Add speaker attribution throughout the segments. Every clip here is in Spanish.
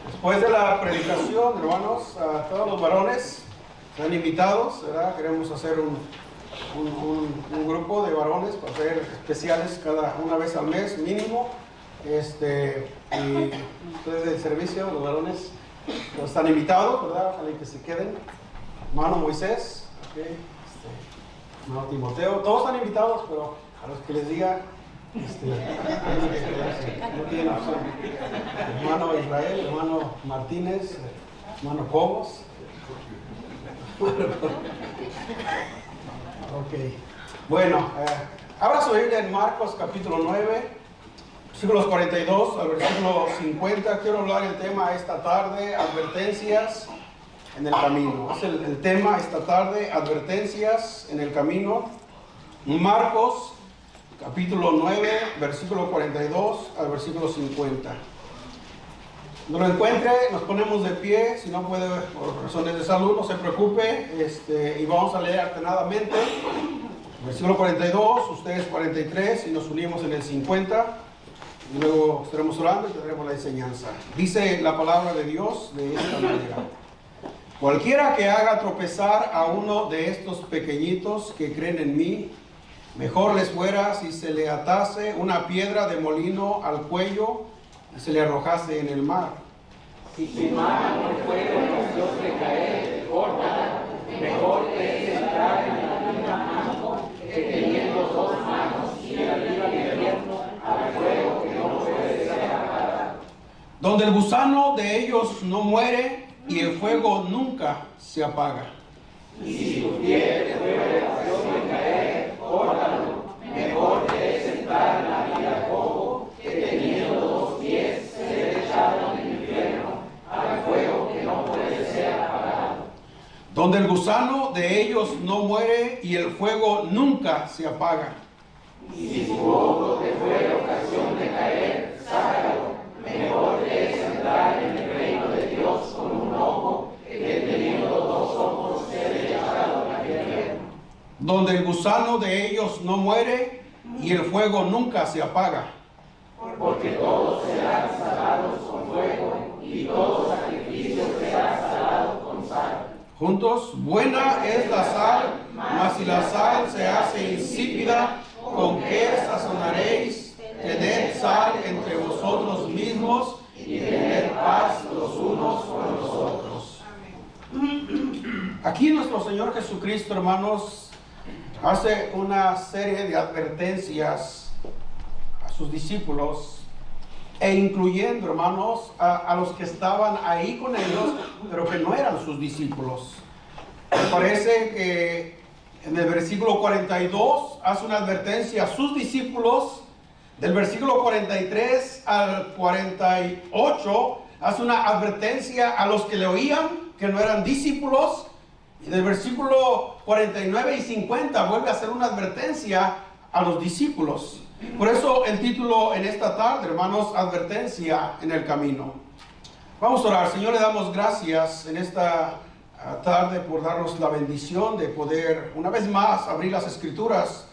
Speaker 1: Después de la predicación, hermanos, a todos los varones están invitados, ¿verdad? Queremos hacer un grupo de varones para hacer especiales cada una vez al mes mínimo. Y ustedes del servicio, los varones, están invitados, ¿verdad? Ojalá que se queden. Hermano Moisés, okay. Hermano Timoteo, todos están invitados, pero a los que les diga, no tienen opción. Hermano Israel, hermano Martínez, hermano Cobos. Ok, bueno, abra su Biblia en Marcos capítulo 9, versículos 42 al versículo 50. Quiero hablar el tema esta tarde, advertencias en el camino. Es el tema esta tarde, advertencias en el camino. Marcos capítulo 9, versículo 42 al versículo 50. Cuando lo encuentre, nos ponemos de pie. Si no puede, por razones de salud, no se preocupe. Y vamos a leer alternadamente. Versículo 42, ustedes 43, y nos unimos en el 50. Y luego estaremos orando y tendremos la enseñanza. Dice la palabra de Dios de esta manera: cualquiera que haga tropezar a uno de estos pequeñitos que creen en mí, mejor les fuera si se le atase una piedra de molino al cuello y se le arrojase en el mar.
Speaker 2: Si tu mano no fuere ocasión de caer, córtala. Mejor es entrar en la misma mano que teniendo dos manos ir arriba al infierno, al fuego que no puede ser apagado.
Speaker 1: Donde el gusano de ellos no muere y el fuego nunca se apaga.
Speaker 2: Y si tu pie te fuere ocasión de caer, córtalo. Mejor es entrar en la vida al fuego que teniendo dos pies ser echado en el infierno, al fuego que no puede ser apagado.
Speaker 1: Donde el gusano de ellos no muere y el fuego nunca se apaga.
Speaker 2: Y si tu ojo te fuere ocasión de caer, sácalo. Mejor es entrar en el reino de Dios con un ojo que teniendo dos ojos ser echado en el infierno.
Speaker 1: Donde el gusano de ellos no muere y el fuego nunca se apaga.
Speaker 2: Porque todos serán salados con fuego y todo sacrificio será salado con sal.
Speaker 1: Juntos, buena es la sal, mas si la sal se hace insípida, ¿con qué sazonaréis? Tened sal entre vosotros mismos y tened paz los unos con los otros. Aquí nuestro Señor Jesucristo, hermanos, hace una serie de advertencias a sus discípulos, e incluyendo, hermanos, a los que estaban ahí con ellos, pero que no eran sus discípulos. Me parece que en el versículo 42 hace una advertencia a sus discípulos. Del versículo 43 al 48 hace una advertencia a los que le oían, que no eran discípulos. Y del versículo 49 y 50 vuelve a hacer una advertencia a los discípulos. Por eso el título en esta tarde, hermanos, advertencia en el camino. Vamos a orar. Señor, le damos gracias en esta tarde por darnos la bendición de poder una vez más abrir las Escrituras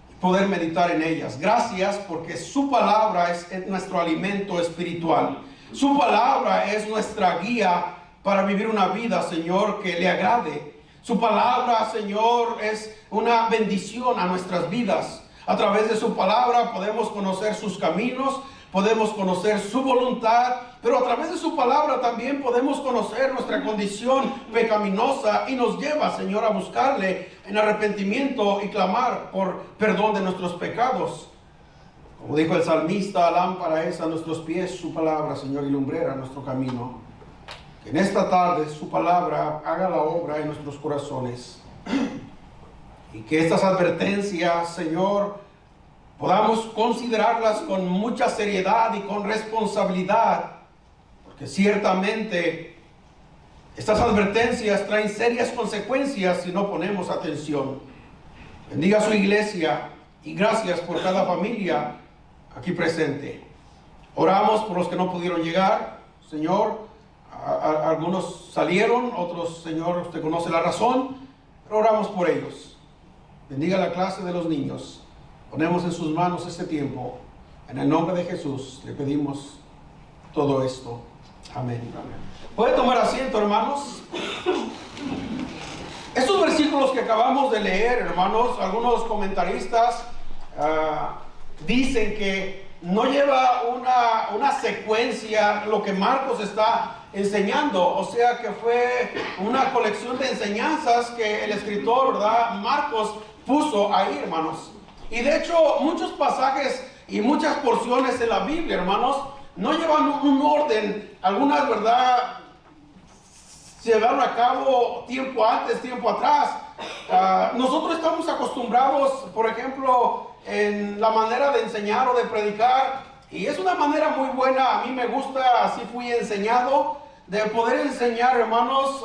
Speaker 1: y poder meditar en ellas. Gracias porque su palabra es nuestro alimento espiritual. Su palabra es nuestra guía para vivir una vida, Señor, que le agrade. Su palabra, Señor, es una bendición a nuestras vidas. A través de su palabra podemos conocer sus caminos, podemos conocer su voluntad, pero a través de su palabra también podemos conocer nuestra condición pecaminosa y nos lleva, Señor, a buscarle en arrepentimiento y clamar por perdón de nuestros pecados. Como dijo el salmista, lámpara es a nuestros pies su palabra, Señor, y lumbrera nuestro camino. Que en esta tarde su palabra haga la obra en nuestros corazones. Y que estas advertencias, Señor, podamos considerarlas con mucha seriedad y con responsabilidad, porque ciertamente estas advertencias traen serias consecuencias si no ponemos atención. Bendiga a su iglesia y gracias por cada familia aquí presente. Oramos por los que no pudieron llegar, Señor. Algunos salieron, otros, Señor, usted conoce la razón, pero oramos por ellos. Bendiga la clase de los niños. Ponemos en sus manos este tiempo. En el nombre de Jesús le pedimos todo esto. Amén. ¿Puede tomar asiento, hermanos? Estos versículos que acabamos de leer, hermanos, algunos comentaristas dicen que no lleva una secuencia lo que Marcos está enseñando, o sea que fue una colección de enseñanzas que el escritor, ¿verdad?, Marcos puso ahí, hermanos. Y de hecho muchos pasajes y muchas porciones de la Biblia, hermanos, no llevan un orden. Algunas, ¿verdad?, se llevaron a cabo tiempo antes, tiempo atrás. Nosotros estamos acostumbrados, por ejemplo, en la manera de enseñar o de predicar, y es una manera muy buena. A mí me gusta, así fui enseñado, de poder enseñar, hermanos,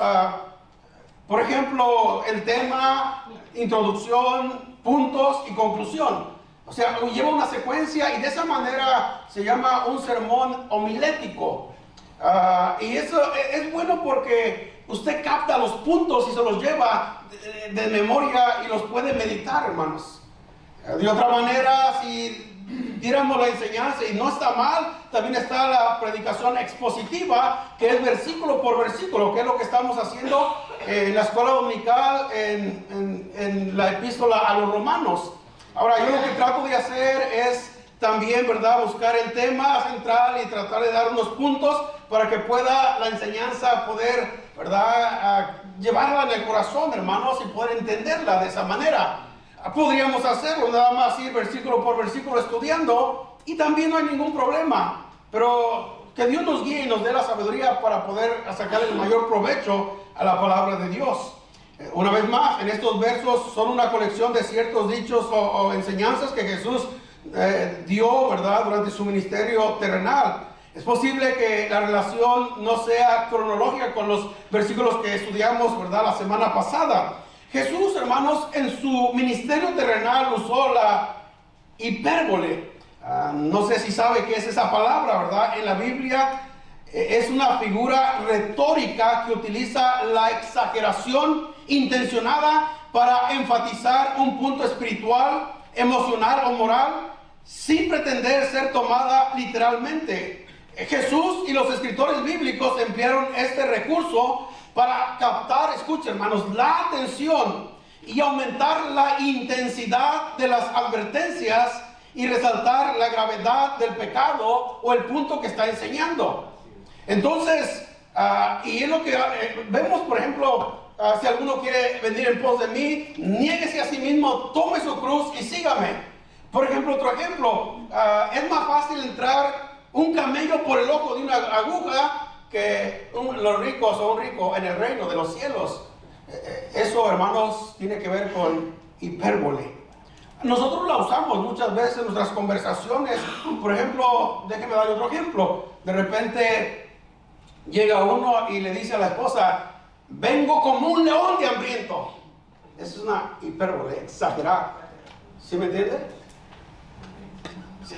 Speaker 1: por ejemplo, el tema, introducción, puntos y conclusión. O sea, lleva una secuencia, y de esa manera se llama un sermón homilético. Y eso es bueno porque usted capta los puntos y se los lleva de memoria y los puede meditar, hermanos. De otra manera, si diéramos la enseñanza, y no está mal, también está la predicación expositiva, que es versículo por versículo, que es lo que estamos haciendo en la escuela dominical, en la epístola a los romanos. Ahora, yo lo que trato de hacer es también, ¿verdad?, buscar el tema central y tratar de dar unos puntos para que pueda la enseñanza poder, ¿verdad?, llevarla en el corazón, hermanos, y poder entenderla de esa manera. Podríamos hacerlo, nada más ir versículo por versículo estudiando, y también no hay ningún problema, pero que Dios nos guíe y nos dé la sabiduría para poder sacar el mayor provecho a la palabra de Dios. Una vez más, en estos versos son una colección de ciertos dichos o enseñanzas que Jesús dio, ¿verdad?, durante su ministerio terrenal. Es posible que la relación no sea cronológica con los versículos que estudiamos, ¿verdad?, la semana pasada. Jesús, hermanos, en su ministerio terrenal usó la hipérbole. No sé si sabe qué es esa palabra, ¿verdad? En la Biblia es una figura retórica que utiliza la exageración intencionada para enfatizar un punto espiritual, emocional o moral, sin pretender ser tomada literalmente. Jesús y los escritores bíblicos emplearon este recurso para captar, escuchen, hermanos, la atención y aumentar la intensidad de las advertencias y resaltar la gravedad del pecado o el punto que está enseñando. Entonces, y es lo que vemos, por ejemplo, si alguno quiere venir en pos de mí, niéguese a sí mismo, tome su cruz y sígame. Por ejemplo, otro ejemplo, es más fácil entrar un camello por el ojo de una aguja que los ricos o un rico en el reino de los cielos. Eso, hermanos, tiene que ver con hipérbole. Nosotros la usamos muchas veces en nuestras conversaciones. Por ejemplo, déjeme darle otro ejemplo. De repente llega uno y le dice a la esposa: vengo como un león de hambriento. Es una hipérbole exagerada. ¿Sí me entiende? Sí,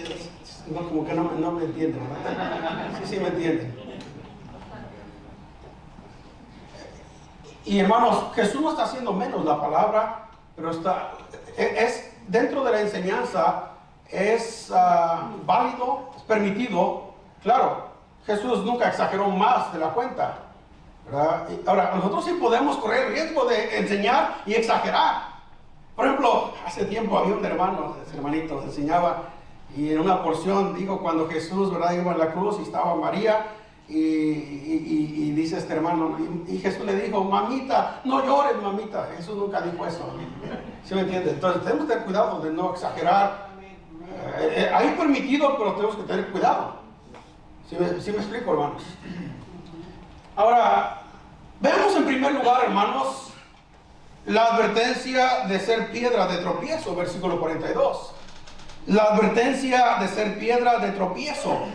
Speaker 1: no, como que no me entienden, ¿verdad? Sí me entienden. Y hermanos, Jesús no está haciendo menos la palabra, pero es dentro de la enseñanza, es válido, es permitido. Claro, Jesús nunca exageró más de la cuenta, ¿verdad? Ahora, nosotros sí podemos correr el riesgo de enseñar y exagerar. Por ejemplo, hace tiempo había un hermanito, enseñaba, y en una porción dijo cuando Jesús, ¿verdad?, iba en la cruz y estaba María. Y dice este hermano, y Jesús le dijo: mamita, no llores, mamita. Jesús nunca dijo eso. ¿Sí me entiende? Entonces tenemos que tener cuidado de no exagerar. Hay permitido, pero tenemos que tener cuidado. ¿Sí me explico, hermanos? Ahora, vemos en primer lugar, hermanos, la advertencia de ser piedra de tropiezo, versículo 42. La advertencia de ser piedra de tropiezo.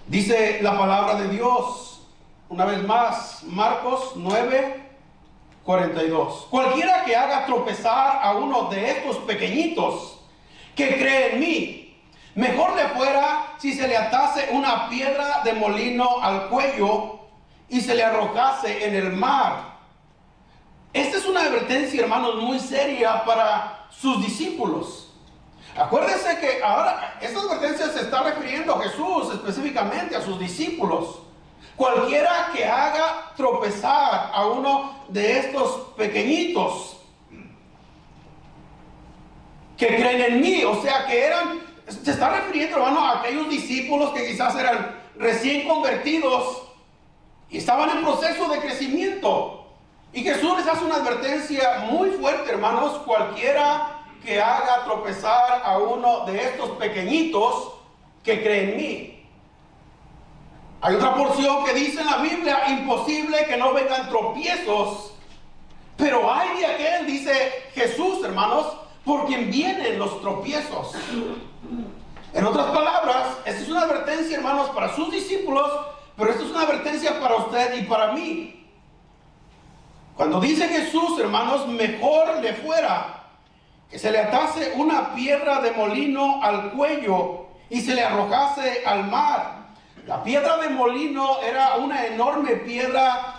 Speaker 1: Dice la palabra de Dios, una vez más, Marcos 9:42. Cualquiera que haga tropezar a uno de estos pequeñitos que cree en mí, mejor le fuera si se le atase una piedra de molino al cuello y se le arrojase en el mar. Esta es una advertencia, hermanos, muy seria para sus discípulos. Acuérdense que ahora esta advertencia se está refiriendo a Jesús, específicamente a sus discípulos. Cualquiera que haga tropezar a uno de estos pequeñitos que creen en mí, o sea que se está refiriendo, hermano, a aquellos discípulos que quizás eran recién convertidos y estaban en proceso de crecimiento. Y Jesús les hace una advertencia muy fuerte, hermanos: cualquiera que haga tropezar a uno de estos pequeñitos que cree en mí. Hay otra porción que dice en la Biblia: imposible que no vengan tropiezos, pero hay de aquel, dice Jesús, hermanos, por quien vienen los tropiezos. En otras palabras, esta es una advertencia, hermanos, para sus discípulos, pero esta es una advertencia para usted y para mí. Cuando dice Jesús, hermanos, mejor le fuera que se le atase una piedra de molino al cuello y se le arrojase al mar. La piedra de molino era una enorme piedra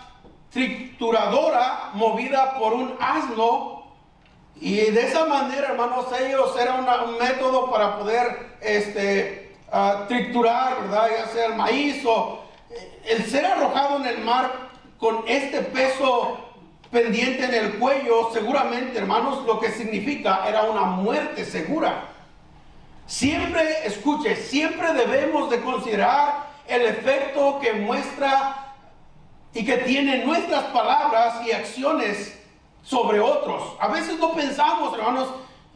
Speaker 1: trituradora movida por un asno, y de esa manera, hermanos, ellos era un método para poder triturar, ¿verdad?, ya sea el maíz o el ser arrojado en el mar con este peso pendiente en el cuello. Seguramente, hermanos, lo que significa era una muerte segura. Siempre, escuche, siempre debemos de considerar el efecto que muestra y que tienen nuestras palabras y acciones sobre otros. A veces no pensamos, hermanos,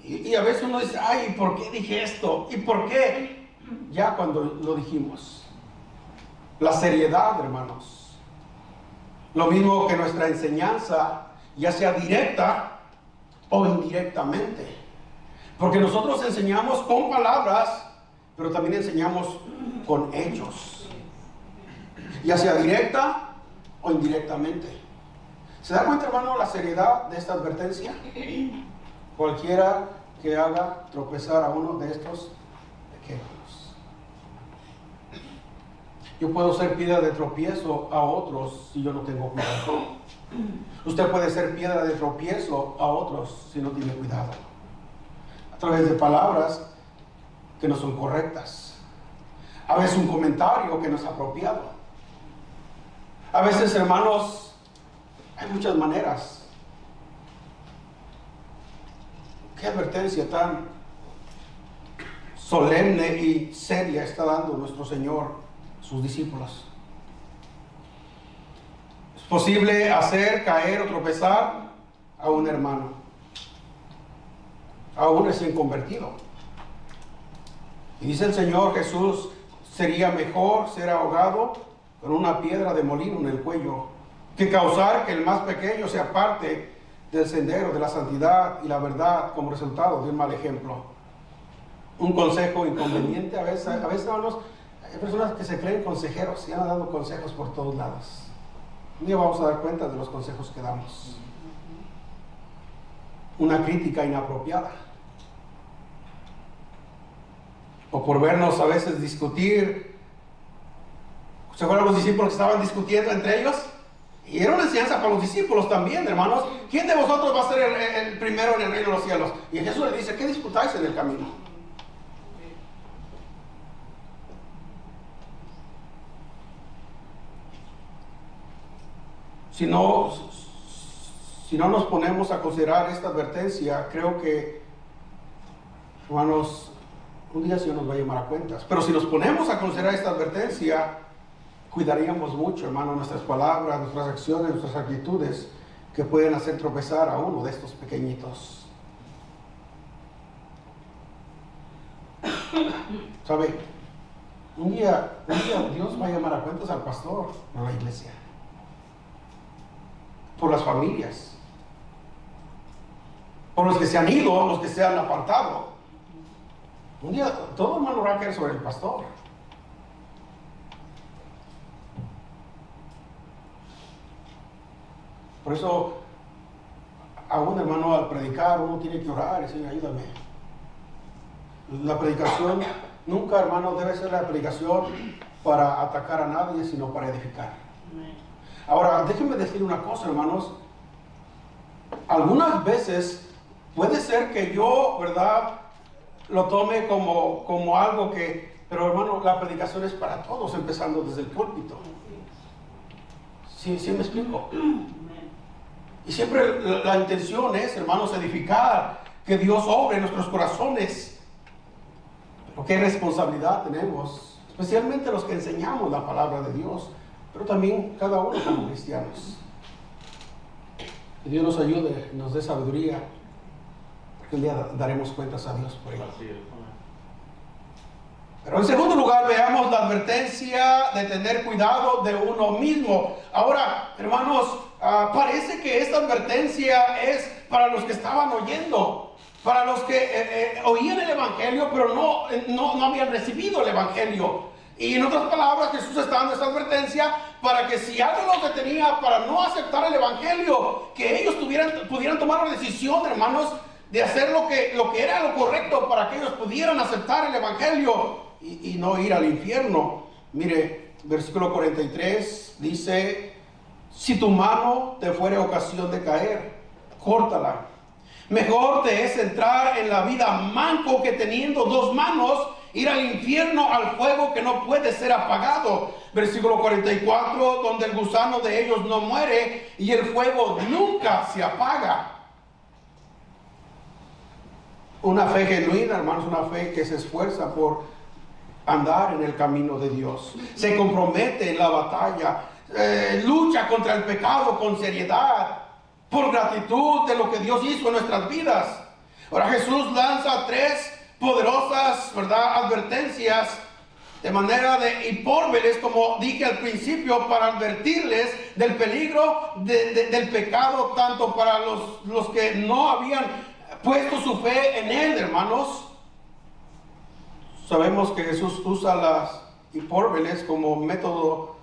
Speaker 1: y a veces uno dice: ay, ¿por qué dije esto? ¿Y por qué? Ya cuando lo dijimos. La seriedad, hermanos. Lo mismo que nuestra enseñanza, ya sea directa o indirectamente. Porque nosotros enseñamos con palabras, pero también enseñamos con hechos, ya sea directa o indirectamente. ¿Se da cuenta, hermano, la seriedad de esta advertencia? Cualquiera que haga tropezar a uno de estos pequeños. Yo puedo ser piedra de tropiezo a otros si yo no tengo cuidado. Usted puede ser piedra de tropiezo a otros si no tiene cuidado, a través de palabras que no son correctas, a veces un comentario que no es apropiado. A veces, hermanos, hay muchas maneras. Qué advertencia tan solemne y seria está dando nuestro Señor a sus discípulos. Es posible hacer caer o tropezar a un hermano, a un recién convertido. Y dice el Señor Jesús: sería mejor ser ahogado con una piedra de molino en el cuello que causar que el más pequeño se aparte del sendero de la santidad y la verdad como resultado de un mal ejemplo. Un consejo inconveniente. A veces, hermanos, hay personas que se creen consejeros y han dado consejos por todos lados. Un día vamos a dar cuenta de los consejos que damos. Una crítica inapropiada, o por vernos a veces discutir. ¿Se acuerdan los discípulos que estaban discutiendo entre ellos? Y era una enseñanza para los discípulos también, hermanos. ¿Quién de vosotros va a ser el primero en el reino de los cielos? Y Jesús le dice: ¿qué disputáis en el camino? Si no nos ponemos a considerar esta advertencia, creo que, hermanos, un día el Señor nos va a llamar a cuentas. Pero si nos ponemos a considerar esta advertencia, cuidaríamos mucho, hermano, nuestras palabras, nuestras acciones, nuestras actitudes, que pueden hacer tropezar a uno de estos pequeñitos. ¿Sabe? Un día Dios va a llamar a cuentas al pastor, no a la iglesia, por las familias, por los que se han ido, los que se han apartado. Un día todo hermano va a caer sobre el pastor. Por eso, aún, hermano, al predicar uno tiene que orar: Señor, ayúdame. La predicación nunca, hermano, debe ser la predicación para atacar a nadie, sino para edificar. Ahora, déjenme decir una cosa, hermanos. Algunas veces puede ser que yo, ¿verdad?, lo tome como algo que... Pero hermano, la predicación es para todos, empezando desde el púlpito. ¿Sí me explico? Y siempre la intención es, hermanos, edificar, que Dios obre en nuestros corazones. Pero qué responsabilidad tenemos, especialmente los que enseñamos la palabra de Dios, pero también cada uno como cristianos. Que Dios nos ayude, nos dé sabiduría, porque un día daremos cuentas a Dios por ello. Pero en segundo lugar, veamos la advertencia de tener cuidado de uno mismo. Ahora, hermanos, parece que esta advertencia es para los que estaban oyendo, para los que oían el Evangelio, pero no habían recibido el Evangelio. Y en otras palabras, Jesús está dando esta advertencia para que si alguien los detenía para no aceptar el Evangelio, que ellos pudieran tomar la decisión, hermanos, de hacer lo que era lo correcto para que ellos pudieran aceptar el Evangelio y no ir al infierno. Mire, versículo 43 dice: si tu mano te fuere ocasión de caer, córtala. Mejor te es entrar en la vida manco que teniendo dos manos ir al infierno, al fuego que no puede ser apagado. Versículo 44, donde el gusano de ellos no muere y el fuego nunca se apaga. Una fe genuina, hermanos, una fe que se esfuerza por andar en el camino de Dios, se compromete en la batalla, lucha contra el pecado con seriedad, por gratitud de lo que Dios hizo en nuestras vidas. Ahora Jesús lanza tres poderosas, ¿verdad?, advertencias de manera de hipórbeles, como dije al principio, para advertirles del peligro del pecado, tanto para los que no habían puesto su fe en Él, hermanos. Sabemos que Jesús usa las hipórbeles como método,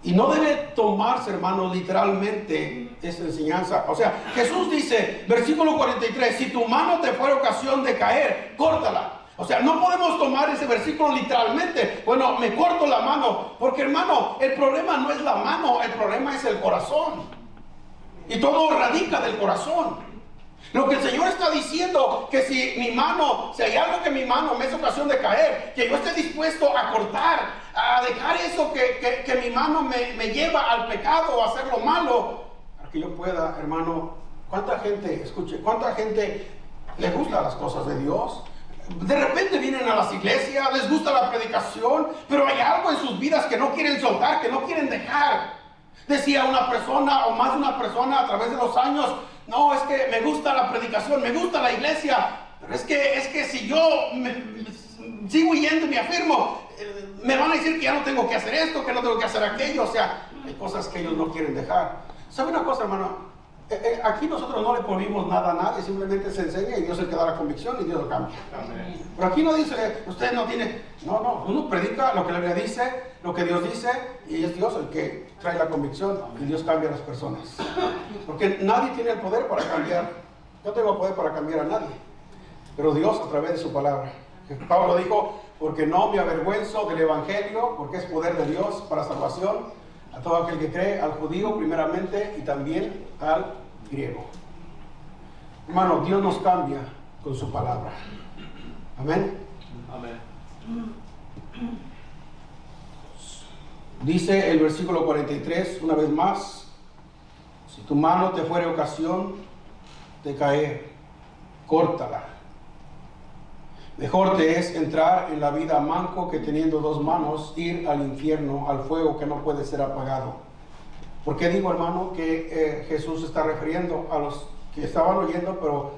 Speaker 1: y no debe tomarse, hermanos, literalmente esta enseñanza. O sea, Jesús dice, versículo 43, si tu mano te fuera ocasión de caer, córtala. O sea, no podemos tomar ese versículo literalmente. Bueno, me corto la mano, porque, hermano, el problema no es la mano, el problema es el corazón. Y todo radica del corazón. Lo que el Señor está diciendo, que si hay algo que mi mano me es ocasión de caer, que yo esté dispuesto a cortar, a dejar eso que mi mano me lleva al pecado o a hacer lo malo, para que yo pueda, hermano. ¿Cuánta gente le gustan las cosas de Dios? De repente vienen a las iglesias, les gusta la predicación, pero hay algo en sus vidas que no quieren soltar, que no quieren dejar. Decía una persona o más de una persona a través de los años: no, es que me gusta la predicación, me gusta la iglesia, pero es que si yo sigo yendo y me afirmo, me van a decir que ya no tengo que hacer esto, que no tengo que hacer aquello. O sea, hay cosas que ellos no quieren dejar. ¿Sabe una cosa, hermano? Aquí nosotros no le prohibimos nada a nadie, simplemente se enseña y Dios es el que da la convicción y Dios lo cambia. Amén. Pero aquí no dice, usted no tiene, no, uno predica lo que la Biblia dice, lo que Dios dice, y es Dios el que trae la convicción y Dios cambia a las personas. Porque nadie tiene el poder para cambiar, no tengo poder para cambiar a nadie, pero Dios a través de su palabra. Pablo dijo, porque no me avergüenzo del Evangelio, porque es poder de Dios para salvación a todo aquel que cree, al judío primeramente y también al griego. Hermano, Dios nos cambia con su palabra. Amén.
Speaker 2: Amén.
Speaker 1: Dice el versículo 43, una vez más: si tu mano te fuere ocasión de caer, córtala. Mejor te es entrar en la vida manco que teniendo dos manos ir al infierno, al fuego que no puede ser apagado. ¿Por qué digo, hermano, que Jesús se está refiriendo a los que estaban oyendo pero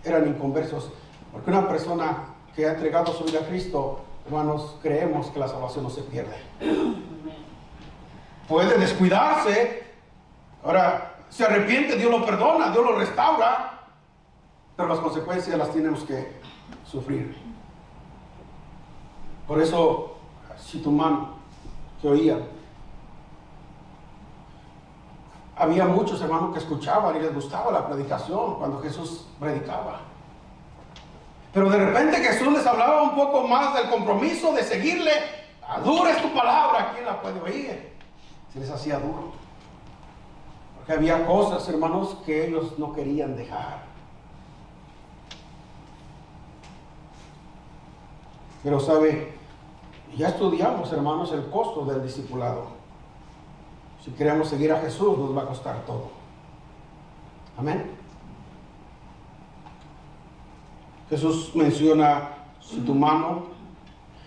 Speaker 1: eran inconversos? Porque una persona que ha entregado su vida a Cristo, hermanos, creemos que la salvación no se pierde. Puede descuidarse, ahora se arrepiente, Dios lo perdona, Dios lo restaura, pero las consecuencias las tenemos que sufrir. Por eso, si tu mano que oía, había muchos hermanos que escuchaban y les gustaba la predicación cuando Jesús predicaba. Pero de repente Jesús les hablaba un poco más del compromiso de seguirle. Dura es tu palabra, ¿quién la puede oír? Se les hacía duro. Porque había cosas, hermanos, que ellos no querían dejar. Pero sabe, ya estudiamos, hermanos, el costo del discipulado. Si queremos seguir a Jesús, nos va a costar todo. Amén. Jesús menciona tu mano.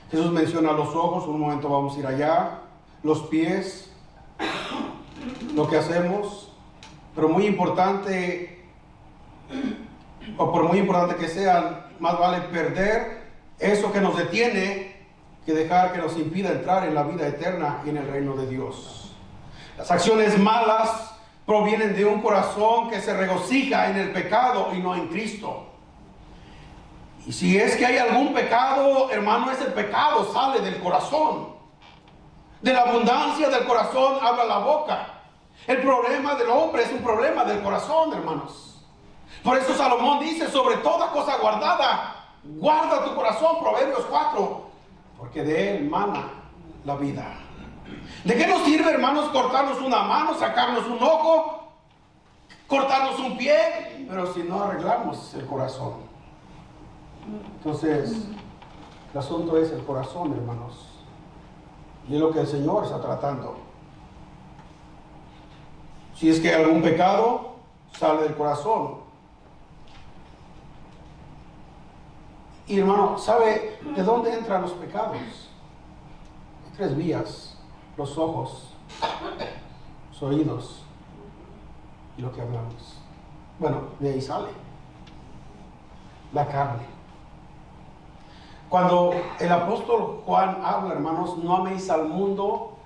Speaker 1: Jesús menciona los ojos. Un momento vamos a ir allá. Los pies. Lo que hacemos. Pero muy importante, o por muy importante que sean, más vale perder eso que nos detiene que dejar que nos impida entrar en la vida eterna y en el reino de Dios. Las acciones malas provienen de un corazón que se regocija en el pecado y no en Cristo. Y si es que hay algún pecado, hermano, ese pecado sale del corazón. De la abundancia del corazón habla la boca. El problema del hombre es un problema del corazón, hermanos. Por eso Salomón dice, sobre toda cosa guardada, guarda tu corazón, Proverbios 4, porque de él mana la vida. ¿De qué nos sirve, hermanos, cortarnos una mano, sacarnos un ojo, cortarnos un pie, pero si no arreglamos el corazón? Entonces, el asunto es el corazón, hermanos. Y es lo que el Señor está tratando. Si es que algún pecado sale del corazón. Y hermano, ¿sabe de dónde entran los pecados? Hay 3 vías: los ojos, los oídos y lo que hablamos. Bueno, de ahí sale la carne. Cuando el apóstol Juan habla, hermanos, no améis al mundo,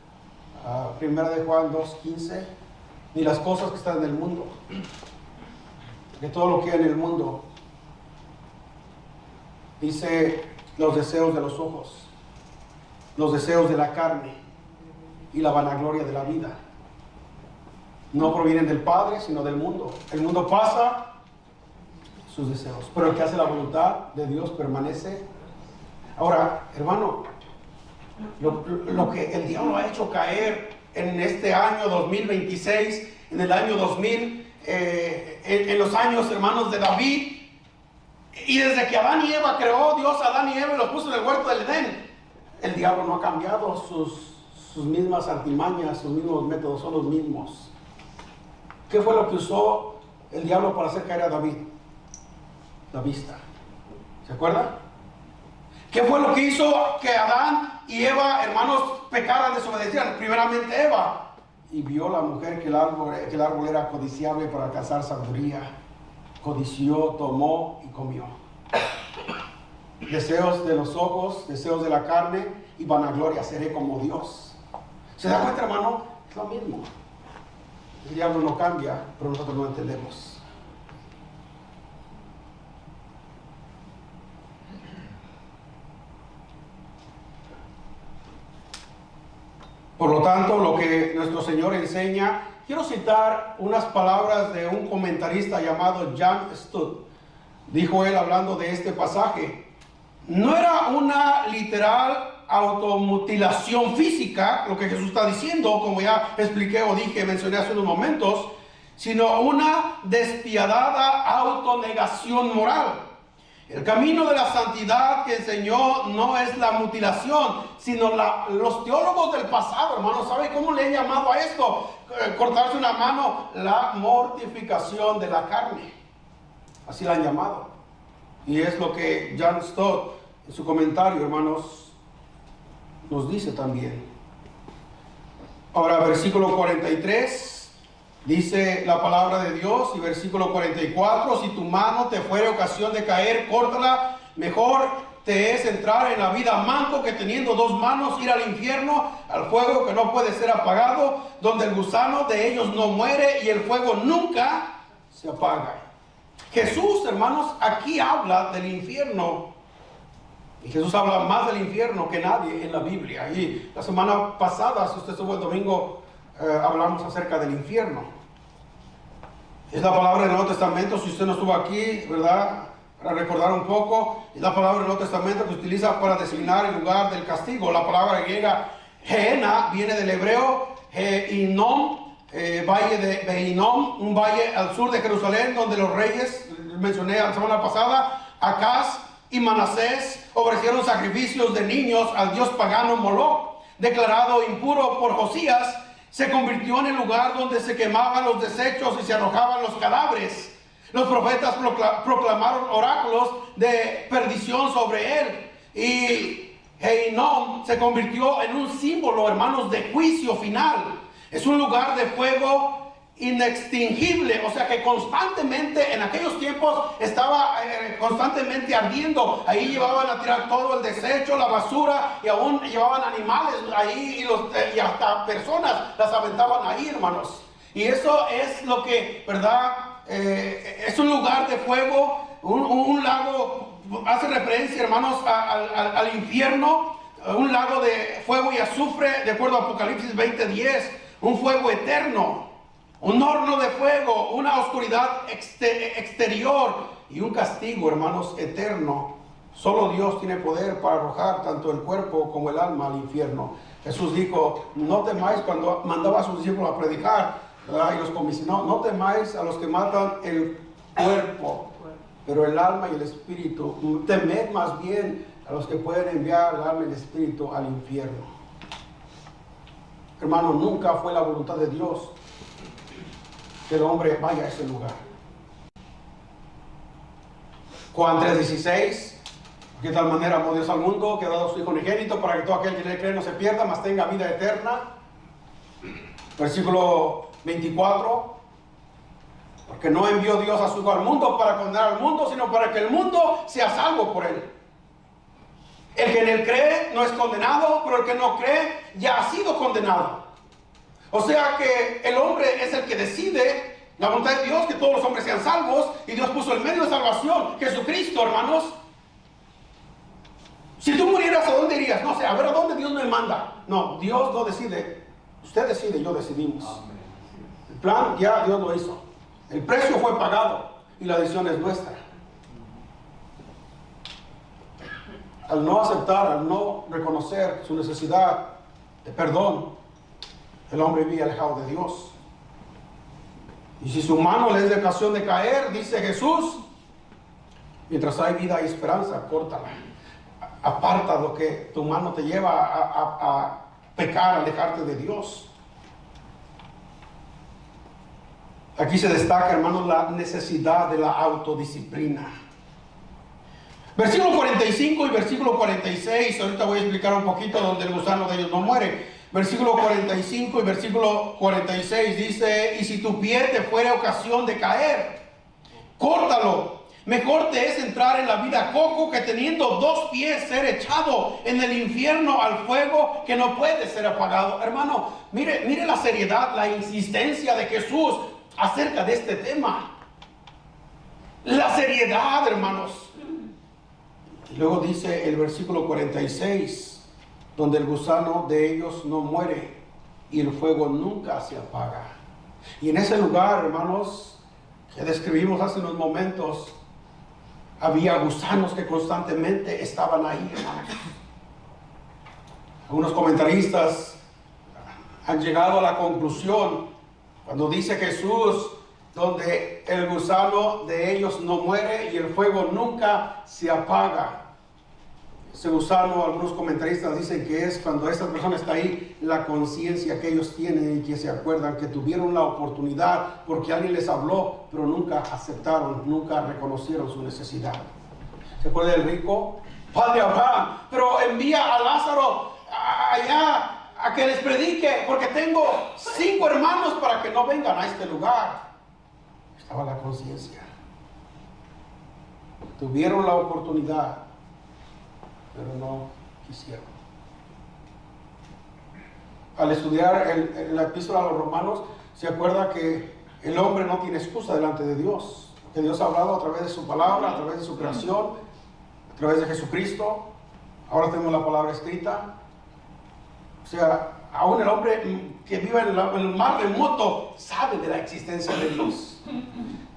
Speaker 1: 1 de Juan 2:15, ni las cosas que están en el mundo, de todo lo que hay en el mundo. Dice los deseos de los ojos, los deseos de la carne y la vanagloria de la vida. No provienen del Padre, sino del mundo. El mundo pasa, sus deseos, pero el que hace la voluntad de Dios permanece. Ahora, hermano, lo que el diablo ha hecho caer en este año 2026, en el año 2000, en los años, hermanos, de David, y desde que Adán y Eva creó Dios a Adán y Eva y los puso en el huerto del Edén, el diablo no ha cambiado sus mismas artimañas, sus mismos métodos, son los mismos. ¿Qué fue lo que usó el diablo para hacer caer a David? La vista. ¿Se acuerda? ¿Qué fue lo que hizo que Adán y Eva, hermanos, pecaran, desobedecieran? Primeramente Eva. Y vio la mujer que el árbol era codiciable para alcanzar sabiduría. Codició, tomó y comió. Deseos de los ojos, deseos de la carne y vanagloria, seré como Dios. ¿Se da cuenta, hermano? Es lo mismo. El diablo no cambia, pero nosotros no entendemos. Por lo tanto, lo que nuestro Señor enseña, quiero citar unas palabras de un comentarista llamado Jan Stott. Dijo él hablando de este pasaje: no era una literal automutilación física, lo que Jesús está diciendo, como ya expliqué o dije, mencioné hace unos momentos, sino una despiadada autonegación moral. El camino de la santidad que enseñó no es la mutilación, sino los teólogos del pasado, hermanos, ¿sabe cómo le han llamado a esto? Cortarse una mano, la mortificación de la carne. Así la han llamado. Y es lo que Jan Stott, en su comentario, hermanos, nos dice también. Ahora, versículo 43. Dice la palabra de Dios, y versículo 44, si tu mano te fuere ocasión de caer, córtala, mejor te es entrar en la vida manco que teniendo 2 manos ir al infierno, al fuego que no puede ser apagado, donde el gusano de ellos no muere y el fuego nunca se apaga. Jesús, hermanos, aquí habla del infierno, y Jesús habla más del infierno que nadie en la Biblia. Y la semana pasada, si usted estuvo el domingo, hablamos acerca del infierno. Es la palabra del Nuevo Testamento, si usted no estuvo aquí, ¿verdad? Para recordar un poco, es la palabra del Nuevo Testamento que utiliza para designar el lugar del castigo. La palabra griega Gehenna viene del hebreo Hinnom, valle de Hinnom, un valle al sur de Jerusalén, donde los reyes, mencioné la semana pasada, Acaz y Manasés ofrecieron sacrificios de niños al dios pagano Moloc, declarado impuro por Josías. Se convirtió en el lugar donde se quemaban los desechos y se arrojaban los cadáveres. Los profetas proclamaron oráculos de perdición sobre él. Y Heinom se convirtió en un símbolo, hermanos, de juicio final. Es un lugar de fuego inextinguible, o sea que constantemente en aquellos tiempos estaba constantemente ardiendo. Ahí llevaban a tirar todo el desecho, la basura, y aún llevaban animales ahí y hasta personas las aventaban ahí, hermanos. Y eso es lo que, ¿verdad? Es un lugar de fuego, un lago, hace referencia, hermanos, al infierno, un lago de fuego y azufre, de acuerdo a Apocalipsis 20:10, un fuego eterno. Un horno de fuego, una oscuridad exterior y un castigo, hermanos, eterno. Solo Dios tiene poder para arrojar tanto el cuerpo como el alma al infierno. Jesús dijo, no temáis, cuando mandaba a sus discípulos a predicar, ¿verdad? Y los comisionó, no temáis a los que matan el cuerpo, pero el alma y el espíritu. Temed más bien a los que pueden enviar el alma y el espíritu al infierno. Hermano, nunca fue la voluntad de Dios que el hombre vaya a ese lugar. Juan 3:16, de tal manera amó Dios al mundo que ha dado a su Hijo unigénito para que todo aquel que le cree no se pierda, mas tenga vida eterna. Versículo 24, porque no envió Dios a su Hijo al mundo para condenar al mundo, sino para que el mundo sea salvo por él. El que en él cree no es condenado, pero el que no cree ya ha sido condenado. O sea que el hombre es el que decide. La voluntad de Dios que todos los hombres sean salvos, y Dios puso el medio de salvación, Jesucristo, hermanos. Si tú murieras, ¿a dónde irías? No sé, a ver, ¿a dónde Dios me manda? No, Dios no decide. Usted decide, yo decidimos. El plan ya Dios lo hizo. El precio fue pagado y la decisión es nuestra. Al no aceptar, al no reconocer su necesidad de perdón, el hombre vive alejado de Dios. Y si su mano le es de ocasión de caer, dice Jesús, mientras hay vida y esperanza, córtala. Aparta lo que tu mano te lleva a pecar, a alejarte de Dios. Aquí se destaca, hermanos, la necesidad de la autodisciplina. Versículo 45 y versículo 46, ahorita voy a explicar un poquito donde el gusano de ellos no muere. Versículo 45 y versículo 46 dice, y si tu pie te fuere ocasión de caer, córtalo. Mejor te es entrar en la vida cojo que teniendo 2 pies ser echado en el infierno al fuego que no puede ser apagado. Hermano, mire la seriedad, la insistencia de Jesús acerca de este tema. La seriedad, hermanos. Y luego dice el versículo 46, donde el gusano de ellos no muere y el fuego nunca se apaga. Y en ese lugar, hermanos, que describimos hace unos momentos, había gusanos que constantemente estaban ahí, hermanos. Algunos comentaristas han llegado a la conclusión, cuando dice Jesús, donde el gusano de ellos no muere y el fuego nunca se apaga. Ese gusano, algunos comentaristas dicen que es cuando esta persona está ahí, la conciencia que ellos tienen y que se acuerdan que tuvieron la oportunidad porque alguien les habló, pero nunca aceptaron, nunca reconocieron su necesidad. ¿Se acuerda del rico? Padre Abraham, pero envía a Lázaro allá a que les predique, porque tengo 5 hermanos para que no vengan a este lugar. Estaba la conciencia. Tuvieron la oportunidad, pero no quisieron. Al estudiar la epístola a los romanos, se acuerda que el hombre no tiene excusa delante de Dios, que Dios ha hablado a través de su palabra, a través de su creación, a través de Jesucristo. Ahora tenemos la palabra escrita. O sea, aún el hombre que vive en el mar remoto sabe de la existencia de Dios.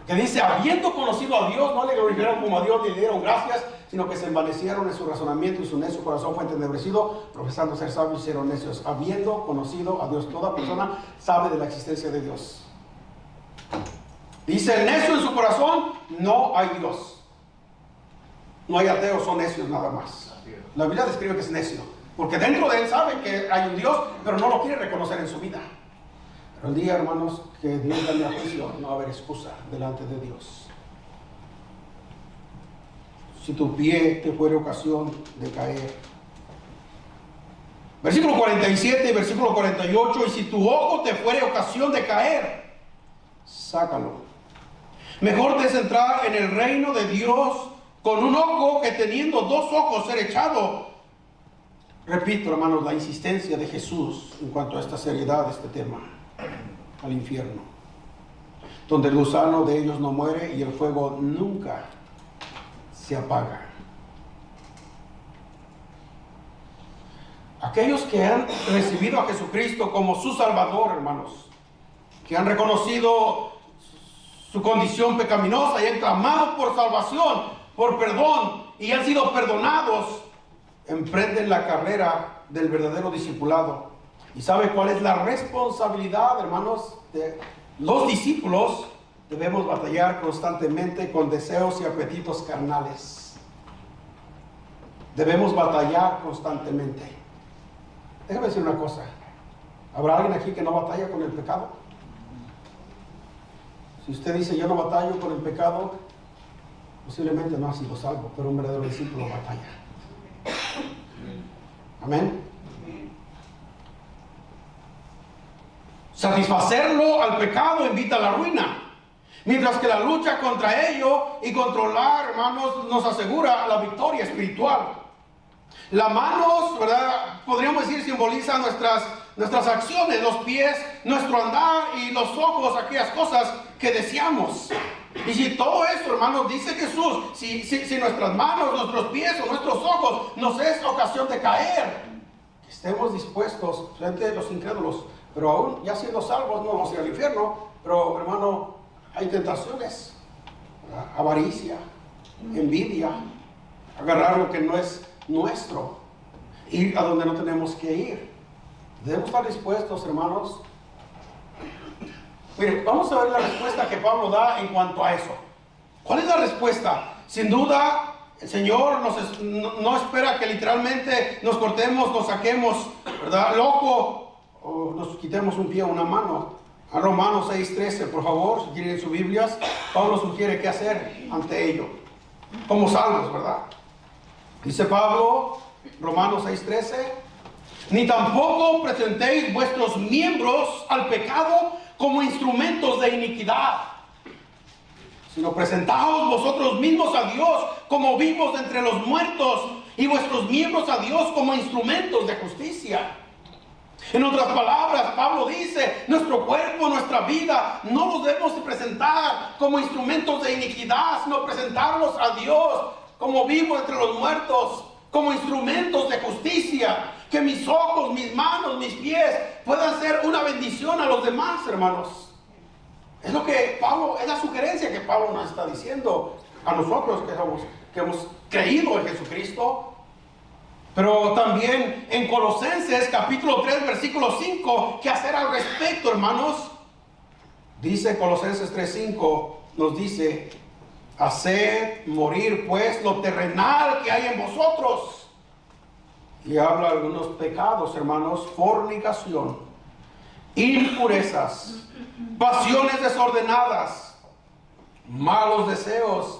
Speaker 1: Que dice, habiendo conocido a Dios, no le glorificaron como a Dios ni le dieron gracias, sino que se envanecieron en su razonamiento y su necio corazón fue entenebrecido, profesando ser sabios y hicieron necios. Habiendo conocido a Dios, toda persona sabe de la existencia de Dios. Dice el necio en su corazón, no hay Dios. No hay ateos, son necios nada más. La Biblia describe que es necio, porque dentro de él sabe que hay un Dios, pero no lo quiere reconocer en su vida. Pero el día, hermanos, que Dios gane a juicio, no va a haber excusa delante de Dios. Si tu pie te fuere ocasión de caer. Versículo 47 y versículo 48. Y si tu ojo te fuere ocasión de caer, sácalo. Mejor te es entrar en el reino de Dios con un ojo que teniendo dos ojos ser echado. Repito, hermanos, la insistencia de Jesús en cuanto a esta seriedad de este tema, al infierno, donde el gusano de ellos no muere y el fuego nunca se apaga. Aquellos que han recibido a Jesucristo como su Salvador, hermanos, que han reconocido su condición pecaminosa y han clamado por salvación, por perdón, y han sido perdonados, emprenden la carrera del verdadero discipulado. ¿Y sabe cuál es la responsabilidad, hermanos, de los discípulos? Debemos batallar constantemente con deseos y apetitos carnales. Debemos batallar constantemente. Déjame decir una cosa. ¿Habrá alguien aquí que no batalla con el pecado? Si usted dice yo no batallo con el pecado, posiblemente no ha sido salvo, pero un verdadero discípulo batalla. Amén. Satisfacerlo al pecado invita a la ruina, mientras que la lucha contra ello y controlar, hermanos, nos asegura la victoria espiritual. Las manos, ¿verdad?, podríamos decir, simbolizan nuestras acciones, los pies, nuestro andar, y los ojos, aquellas cosas que deseamos. Y si todo esto, hermanos, dice Jesús, si nuestras manos, nuestros pies o nuestros ojos nos es ocasión de caer, que estemos dispuestos frente a los incrédulos, pero aún ya siendo salvos, no vamos a ir al infierno, pero hermano, hay tentaciones, ¿verdad?, avaricia, envidia, agarrar lo que no es nuestro, ir a donde no tenemos que ir. Debemos estar dispuestos, hermanos. Mire, vamos a ver la respuesta que Pablo da en cuanto a eso. ¿Cuál es la respuesta? Sin duda, el Señor no espera que literalmente nos cortemos, nos saquemos, ¿verdad?, loco, o nos quitemos un pie o una mano. A Romanos 6:13, por favor, si tienen sus Biblias, Pablo sugiere qué hacer ante ello, como salvos, ¿verdad? Dice Pablo, Romanos 6:13, ni tampoco presentéis vuestros miembros al pecado como instrumentos de iniquidad, sino presentaos vosotros mismos a Dios como vivos de entre los muertos, y vuestros miembros a Dios como instrumentos de justicia. En otras palabras, Pablo dice, nuestro cuerpo, nuestra vida, no los debemos presentar como instrumentos de iniquidad, sino presentarlos a Dios como vivos entre los muertos, como instrumentos de justicia. Que mis ojos, mis manos, mis pies puedan ser una bendición a los demás, hermanos. Es lo que Pablo, es la sugerencia que Pablo nos está diciendo a nosotros que hemos creído en Jesucristo. Pero también en Colosenses capítulo 3 versículo 5, ¿qué hacer al respecto, hermanos? Dice Colosenses 3:5, nos dice: haced morir pues lo terrenal que hay en vosotros. Y habla de algunos pecados, hermanos: fornicación, impurezas, pasiones desordenadas, malos deseos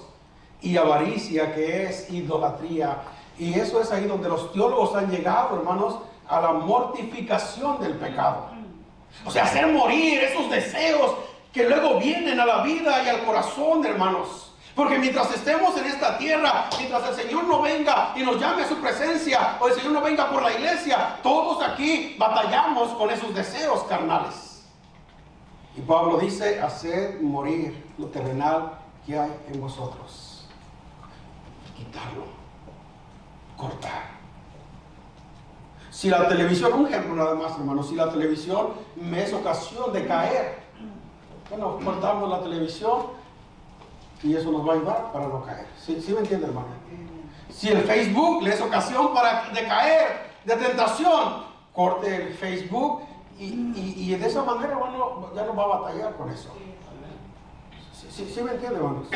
Speaker 1: y avaricia, que es idolatría. Y eso es ahí donde los teólogos han llegado, hermanos, a la mortificación del pecado. O sea, hacer morir esos deseos que luego vienen a la vida y al corazón, hermanos. Porque mientras estemos en esta tierra, mientras el Señor no venga y nos llame a su presencia, o el Señor no venga por la iglesia, todos aquí batallamos con esos deseos carnales. Y Pablo dice: haced morir lo terrenal que hay en vosotros. Quitarlo, cortar. Si la televisión, un ejemplo nada más, hermanos, si la televisión me es ocasión de caer, bueno, cortamos la televisión y eso nos va a ayudar para no caer. ¿Sí me entiende, hermano? Si el Facebook le es ocasión de caer, de tentación, corte el Facebook y de esa manera, bueno, ya no va a batallar con eso. ¿Sí me entiende, hermanos?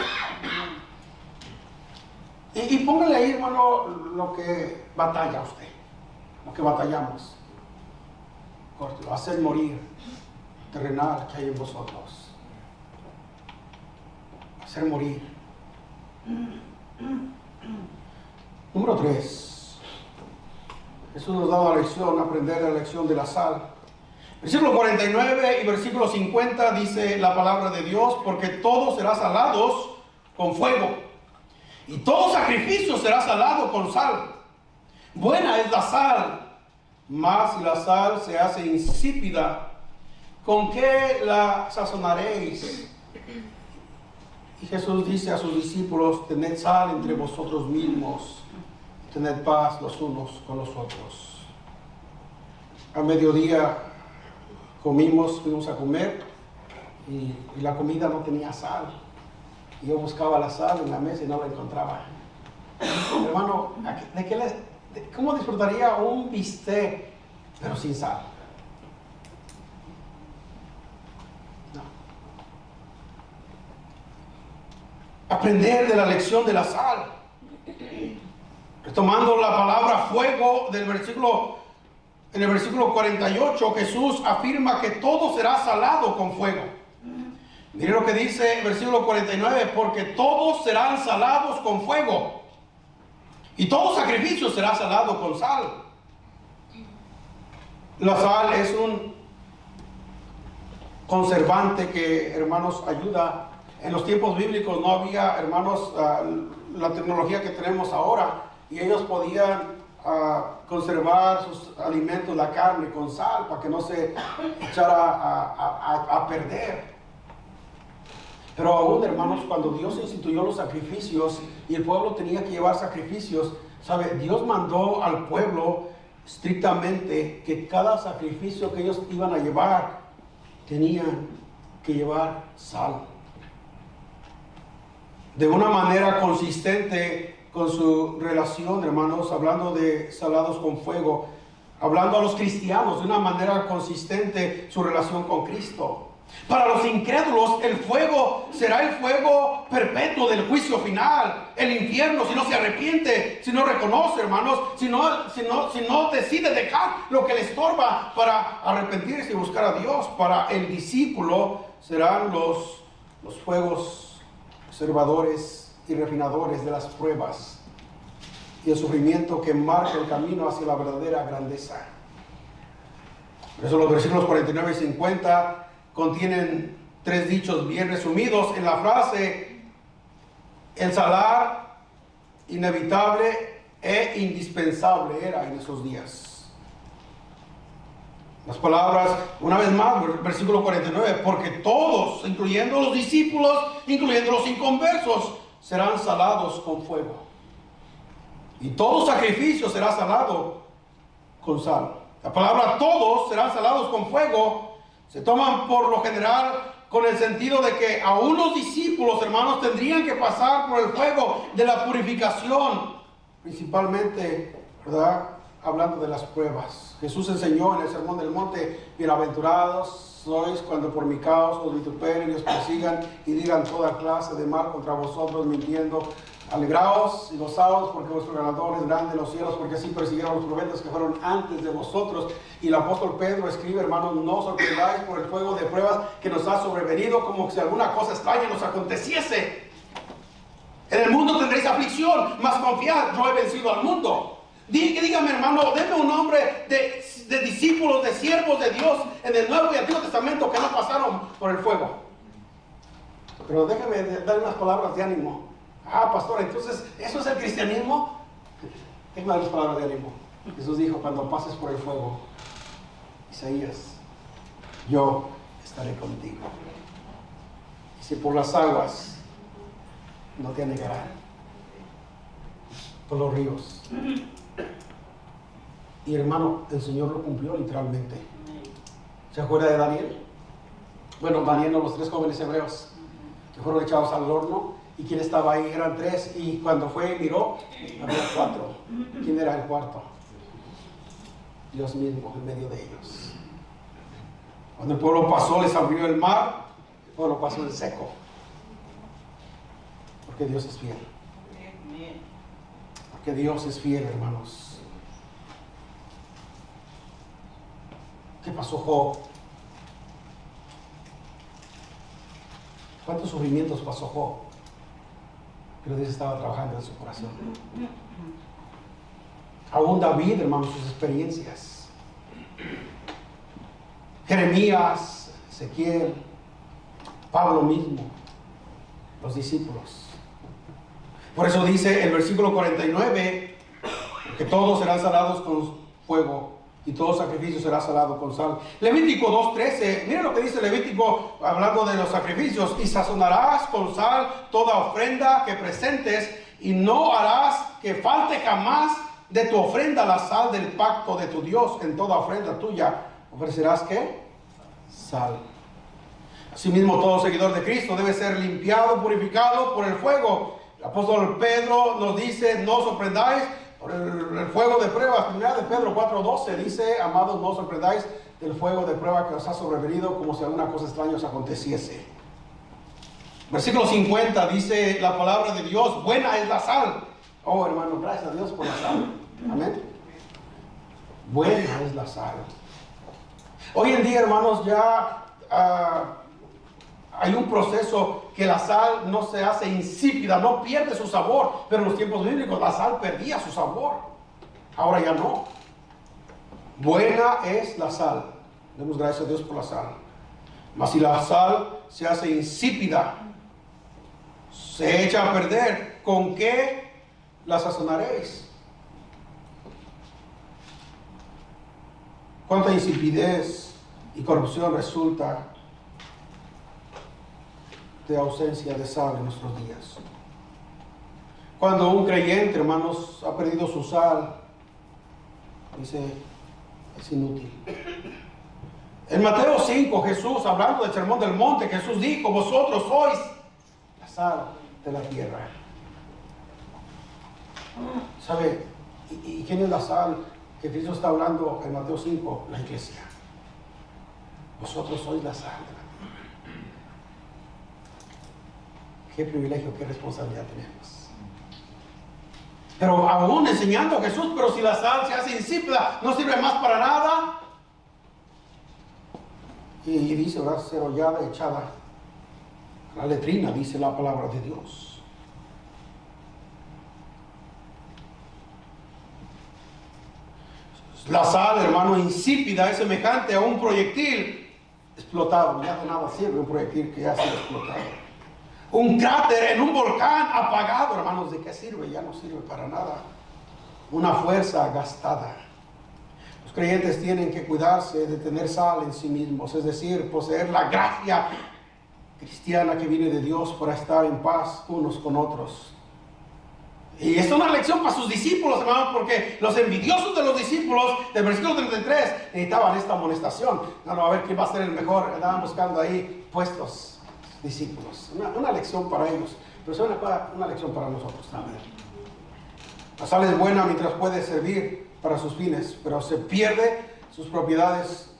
Speaker 3: Y póngale ahí, hermano, lo que batalla usted, lo que batallamos. Córtelo, hacer morir terrenal que hay en vosotros. Hacer morir. Número 3. Jesús nos da la lección, aprender la lección de la sal. Versículo 49 y versículo 50 dice la palabra de Dios, porque todo será salados con fuego, y todo sacrificio será salado con sal. Buena es la sal, mas si la sal se hace insípida, ¿con qué la sazonaréis? Y Jesús dice a sus discípulos, tened sal entre vosotros mismos, tened paz los unos con los otros. A mediodía fuimos a comer y la comida no tenía sal. Y yo buscaba la sal en la mesa y no la encontraba. Hermano, ¿cómo disfrutaría un bistec pero sin sal? No. Aprender de la lección de la sal. Retomando la palabra fuego en el versículo 48, Jesús afirma que todo será salado con fuego. Mire lo que dice el versículo 49, porque todos serán salados con fuego, y todo sacrificio será salado con sal. La sal es un conservante que, hermanos, ayuda. En los tiempos bíblicos no había, hermanos, la tecnología que tenemos ahora, y ellos podían conservar sus alimentos, la carne, con sal, para que no se echara a perder. Pero aún, hermanos, cuando Dios instituyó los sacrificios y el pueblo tenía que llevar sacrificios, ¿sabe? Dios mandó al pueblo estrictamente que cada sacrificio que ellos iban a llevar tenían que llevar sal. De una manera consistente con su relación, hermanos, hablando de salados con fuego, hablando a los cristianos de una manera consistente su relación con Cristo. Para los incrédulos, el fuego será el fuego perpetuo del juicio final, el infierno, si no se arrepiente, si no reconoce, hermanos, si no decide dejar lo que le estorba para arrepentirse y buscar a Dios. Para el discípulo serán los fuegos observadores y refinadores de las pruebas y el sufrimiento que marca el camino hacia la verdadera grandeza. Por eso los versículos 49 y 50 contienen 3 dichos bien resumidos en la frase: el salar inevitable e indispensable era en esos días. Las palabras, una vez más, versículo 49, porque todos, incluyendo los discípulos, incluyendo los inconversos, serán salados con fuego, y todo sacrificio será salado con sal. La palabra todos serán salados con fuego se toman por lo general con el sentido de que aún los discípulos, hermanos, tendrían que pasar por el fuego de la purificación, principalmente, ¿verdad?, hablando de las pruebas. Jesús enseñó en el Sermón del Monte: bienaventurados sois cuando por mi causa os vituperen y os persigan y digan toda clase de mal contra vosotros mintiendo. Alegraos y gozaos, porque vuestro galardón es grande en los cielos, porque así persiguieron a los profetas que fueron antes de vosotros. Y el apóstol Pedro escribe: hermanos, no os sorprendáis por el fuego de pruebas que nos ha sobrevenido, como si alguna cosa extraña nos aconteciese. En el mundo tendréis aflicción, mas confiad, yo he vencido al mundo. Dígame, hermano, denme un nombre de discípulos, de siervos de Dios en el Nuevo y Antiguo Testamento que no pasaron por el fuego. Pero déjame dar unas palabras de ánimo. Ah, pastor, entonces, ¿eso es el cristianismo? Déjame dar unas palabras de ánimo. Jesús dijo: cuando pases por el fuego, Isaías, yo estaré contigo. Y si por las aguas, no te anegarán. Por los ríos. Y hermano, el Señor lo cumplió literalmente. ¿Se acuerda de Daniel? Bueno, Daniel, los 3 jóvenes hebreos que fueron echados al horno. ¿Y quién estaba ahí? Eran 3. Y cuando fue y miró, había 4. ¿Quién era el cuarto? Dios mismo en medio de ellos. Cuando el pueblo pasó, les abrió el mar. El pueblo pasó en seco. Porque Dios es fiel. que Dios es fiel, hermanos. ¿Qué pasó Job? ¿Cuántos sufrimientos pasó Job? Pero Dios estaba trabajando en su corazón. Aún David, hermanos, sus experiencias. Jeremías, Ezequiel, Pablo mismo, los discípulos. Por eso dice el versículo 49 que todos serán salados con fuego y todo sacrificio será salado con sal. Levítico 2:13, miren lo que dice Levítico hablando de los sacrificios: y sazonarás con sal toda ofrenda que presentes, y no harás que falte jamás de tu ofrenda la sal del pacto de tu Dios. En toda ofrenda tuya ofrecerás ¿qué? Sal. Asimismo, todo seguidor de Cristo debe ser limpiado, purificado por el fuego. El apóstol Pedro nos dice: no os sorprendáis por el fuego de pruebas. Primera de Pedro 4:12 dice: amados, no os sorprendáis del fuego de prueba que os ha sobrevenido, como si alguna cosa extraña os aconteciese. Versículo 50 dice la palabra de Dios: buena es la sal. Oh, hermano, gracias a Dios por la sal. Amén. Buena es la sal. Hoy en día, hermanos, ya hay un proceso que la sal no se hace insípida, no pierde su sabor. Pero en los tiempos bíblicos la sal perdía su sabor. Ahora ya no. Buena es la sal. Demos gracias a Dios por la sal. Mas si la sal se hace insípida, se echa a perder, ¿con qué la sazonaréis? Cuánta insipidez y corrupción resulta de ausencia de sal en nuestros días. Cuando un creyente, hermanos, ha perdido su sal, dice, es inútil. En Mateo 5, Jesús, hablando del sermón del monte, Jesús dijo: vosotros sois la sal de la tierra. ¿Sabe? ¿Y quién es la sal que Cristo está hablando en Mateo 5? La iglesia. Vosotros sois la sal de la tierra. Qué privilegio, qué responsabilidad tenemos. Pero aún enseñando a Jesús: pero si la sal se hace insípida, no sirve más para nada. Y dice, va a ser hollada, echada a la letrina, dice la palabra de Dios. La sal, hermano, insípida es semejante a un proyectil explotado. Ya de nada sirve un proyectil que ya ha sido explotado. Un cráter en un volcán apagado, hermanos, ¿de qué sirve? Ya no sirve para nada. Una fuerza gastada. Los creyentes tienen que cuidarse de tener sal en sí mismos, es decir, poseer la gracia cristiana que viene de Dios para estar en paz unos con otros. Y esto es una lección para sus discípulos, hermanos, porque los envidiosos de los discípulos del versículo 33 necesitaban esta amonestación. No, a ver quién va a ser el mejor. Andaban buscando ahí puestos discípulos. Una lección para ellos, pero es una lección para nosotros también. La sal es buena mientras puede servir para sus fines, pero se pierde sus propiedades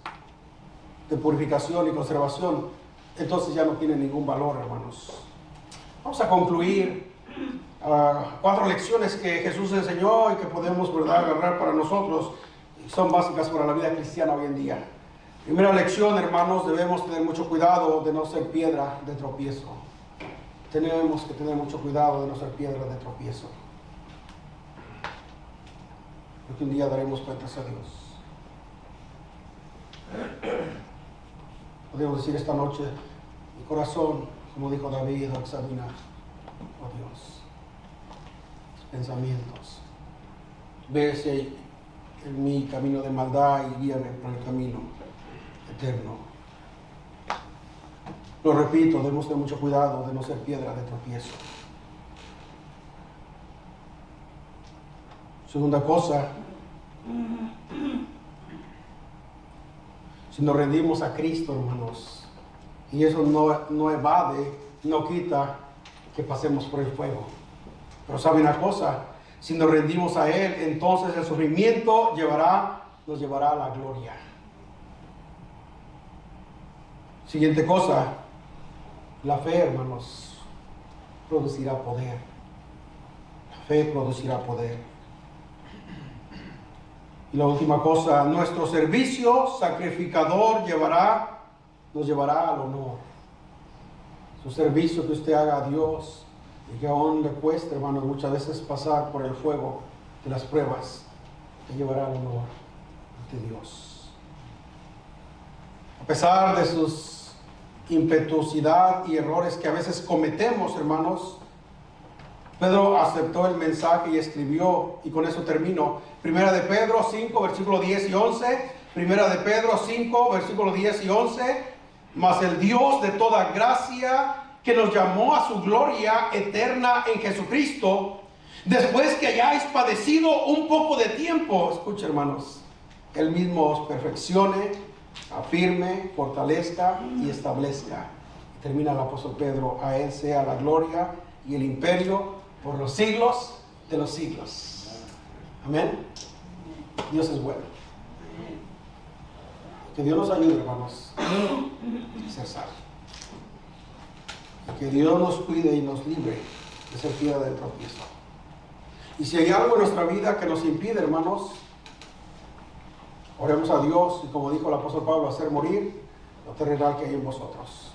Speaker 3: de purificación y conservación, entonces ya no tiene ningún valor, hermanos. Vamos a concluir 4 lecciones que Jesús enseñó y que podemos, ¿verdad?, agarrar para nosotros. Son básicas para la vida cristiana hoy en día. Primera lección, hermanos: debemos tener mucho cuidado de no ser piedra de tropiezo. Tenemos que tener mucho cuidado de no ser piedra de tropiezo, porque un día daremos cuentas a Dios. Podemos decir esta noche: mi corazón, como dijo David, examina, oh Dios, mis pensamientos. Ve si hay en mi camino de maldad y guíame por el camino eterno. Lo repito, debemos tener mucho cuidado de no ser piedra de tropiezo. Segunda cosa, si nos rendimos a Cristo, hermanos, y eso no evade, no quita que pasemos por el fuego. Pero saben una cosa: si nos rendimos a Él, entonces el sufrimiento nos llevará a la gloria. Siguiente cosa, la fe, hermanos, producirá poder. La fe producirá poder. Y la última cosa, nuestro servicio sacrificador nos llevará al honor. Su servicio que usted haga a Dios y que aún le cueste, hermanos, muchas veces pasar por el fuego de las pruebas, te llevará al honor de Dios. A pesar de sus impetuosidad y errores que a veces cometemos, hermanos, Pedro aceptó el mensaje y escribió, y con eso termino. Primera de Pedro 5, versículo 10 y 11. Primera de Pedro 5, versículo 10 y 11. Mas el Dios de toda gracia, que nos llamó a su gloria eterna en Jesucristo, después que hayáis padecido un poco de tiempo, escucha, hermanos, Él mismo os perfeccione, afirme, fortalezca y establezca. Termina el apóstol Pedro: a Él sea la gloria y el imperio por los siglos de los siglos. Amén. Dios es bueno. Que Dios nos ayude, hermanos, a ser sabios. Que Dios nos cuide y nos libre de ser piedra del tropiezo. Y si hay algo en nuestra vida que nos impide, hermanos, oremos a Dios y, como dijo el apóstol Pablo, hacer morir lo terrenal que hay en vosotros.